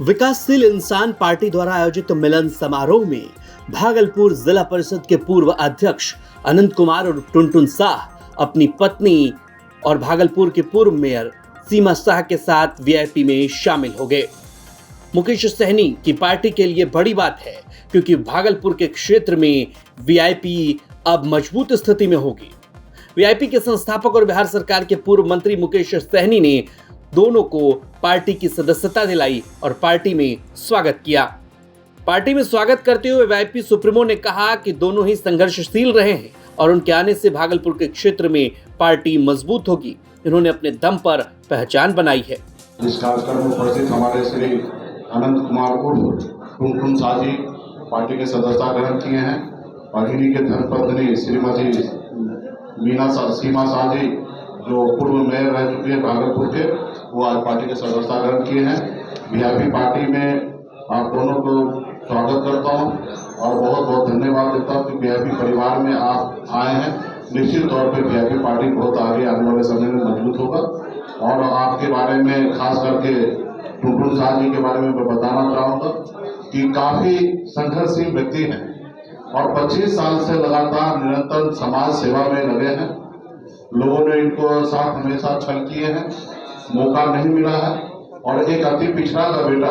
विकासशील इंसान पार्टी द्वारा आयोजित मिलन समारोह में भागलपुर जिला परिषद के पूर्व अध्यक्ष अनंत कुमार और टुनटुन शाह अपनी पत्नी और भागलपुर के पूर्व मेयर सीमा शाह के साथ वीआईपी में शामिल हो गए। मुकेश सहनी की पार्टी के लिए बड़ी बात है, क्योंकि भागलपुर के क्षेत्र में वीआईपी अब मजबूत स्थिति में होगी। वीआईपी के संस्थापक और बिहार सरकार के पूर्व मंत्री मुकेश सहनी ने दोनों को पार्टी की सदस्यता दिलाई और पार्टी में स्वागत किया। पार्टी में स्वागत करते हुए वीआईपी सुप्रीमो ने कहा कि दोनों ही संघर्षशील रहे हैं और उनके आने से भागलपुर के क्षेत्र में पार्टी मजबूत होगी। इन्होंने अपने दम पर पहचान बनाई है। इस कार्यक्रम में उपस्थित हमारे श्री अनंत कुमार उर्फ टुनटुन शाह जी पार्टी के सदस्यता ग्रहण किए हैं और इन्हीं के धर्मपत्नी श्रीमती सीमा शाह जी जो पूर्व मेयर रह चुके हैं भागलपुर के, वो आज पार्टी के सदस्यता ग्रहण किए हैं। वीआईपी पार्टी में आप दोनों को स्वागत करता हूं और बहुत बहुत धन्यवाद देता हूं कि वीआईपी परिवार में आप आए हैं। निश्चित तौर पे वीआईपी पार्टी बहुत आगे आने वाले समय में मजबूत होगा। और आपके बारे में खास करके टुनटुन शाह जी के बारे में मैं बताना चाहूँगा कि काफ़ी संघर्षशील व्यक्ति हैं और 25 साल से लगातार निरंतर समाज सेवा में लगे हैं। लोगों ने इनको साथ हमेशा छल किए हैं, मौका नहीं मिला है और एक अति पिछड़ा का बेटा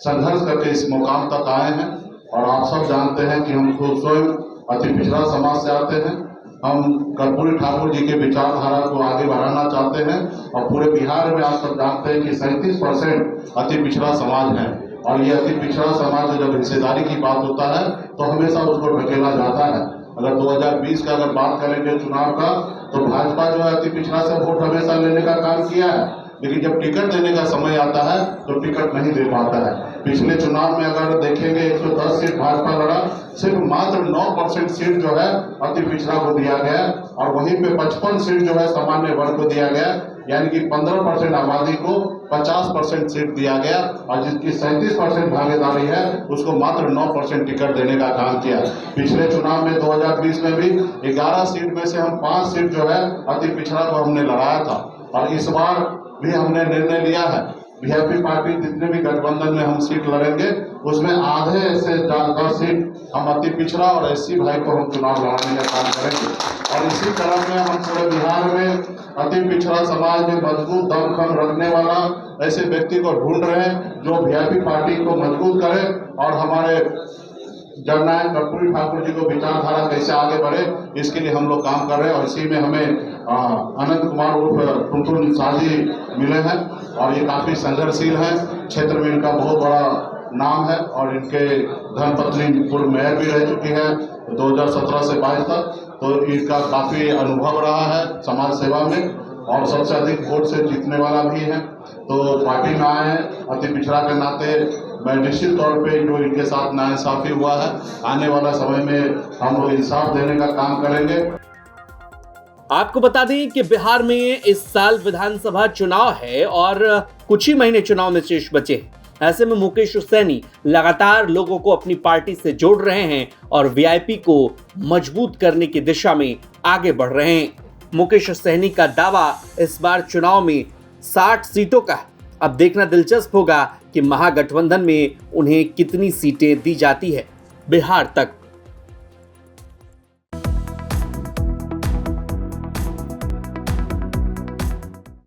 संघर्ष करके इस मुकाम तक आए हैं। और आप सब जानते हैं कि हम खुद स्वयं अति पिछड़ा समाज से आते हैं। हम कर्पूरी ठाकुर जी के विचारधारा को आगे बढ़ाना चाहते हैं और पूरे बिहार में आप सब जानते हैं कि 37% अति पिछड़ा समाज है और ये अति पिछड़ा समाज जब हिस्सेदारी की बात होता है तो हमेशा उसको ढकेला जाता है। अगर 2020 का अगर बात करेंगे चुनाव का, तो भाजपा जो है अति पिछड़ा से वोट हमेशा लेने का काम किया है, लेकिन जब टिकट देने का समय आता है तो टिकट नहीं दे पाता है। पिछले चुनाव में अगर देखेंगे 110 सीट भाजपा लड़ा, सिर्फ मात्र 9% सीट जो है अति पिछड़ा को दिया गया और वहीं पे 55 सीट जो है सामान्य वर्ग को दिया गया, यानी कि 15% आबादी को 50% सीट दिया गया और जिसकी 37% भागीदारी है उसको मात्र 9% टिकट देने का काम किया। पिछले चुनाव में 2020 में भी 11 सीट में से हम 5 सीट जो है अति पिछड़ा को हमने लड़ाया था और इस बार भी हमने निर्णय लिया है वीआईपी पार्टी जितने भी गठबंधन में हम सीट लड़ेंगे उसमें आधे से ज्यादा सीट हम अति पिछड़ा और एससी भाई को हम चुनाव लड़ाने का काम करेंगे। और इसी तरह में हम पूरे बिहार में अति पिछड़ा समाज में मजबूत दमखम रखने वाला ऐसे व्यक्ति को ढूंढ रहे हैं जो वीआईपी पार्टी को मजबूत करे और हमारे जननायक कर्पूरी ठाकुर जी को विचारधारा कैसे आगे बढ़े, इसके लिए हम लोग काम कर रहे हैं। और इसी में हमें अनंत कुमार उर्फ टुनटुन शाह जी मिले हैं और ये काफ़ी संघर्षशील हैं। क्षेत्र में इनका बहुत बड़ा नाम है और इनके धर्मपत्नी पूर्व मेयर भी रह चुकी है 2017 से 22 तक, तो इनका काफ़ी अनुभव रहा है समाज सेवा में और सबसे अधिक वोट से जीतने वाला भी है। तो पार्टी में आए अति पिछड़ा के नाते मैं निश्चित तौर पे जो इनके साथ नाइंसाफी हुआ है, आने वाला समय में हम लोग इंसाफ देने का काम करेंगे। आपको बता दें कि बिहार में इस साल विधानसभा चुनाव है और कुछ ही महीने चुनाव में शेष बचे हैं। ऐसे में मुकेश सहनी लगातार लोगों को अपनी पार्टी से जोड़ रहे हैं और वीआईपी को मजबूत करने की दिशा में आगे बढ़ रहे हैं। मुकेश सहनी का दावा इस बार चुनाव में 60 सीटों का है। अब देखना दिलचस्प होगा कि महागठबंधन में उन्हें कितनी सीटें दी जाती है। बिहार तक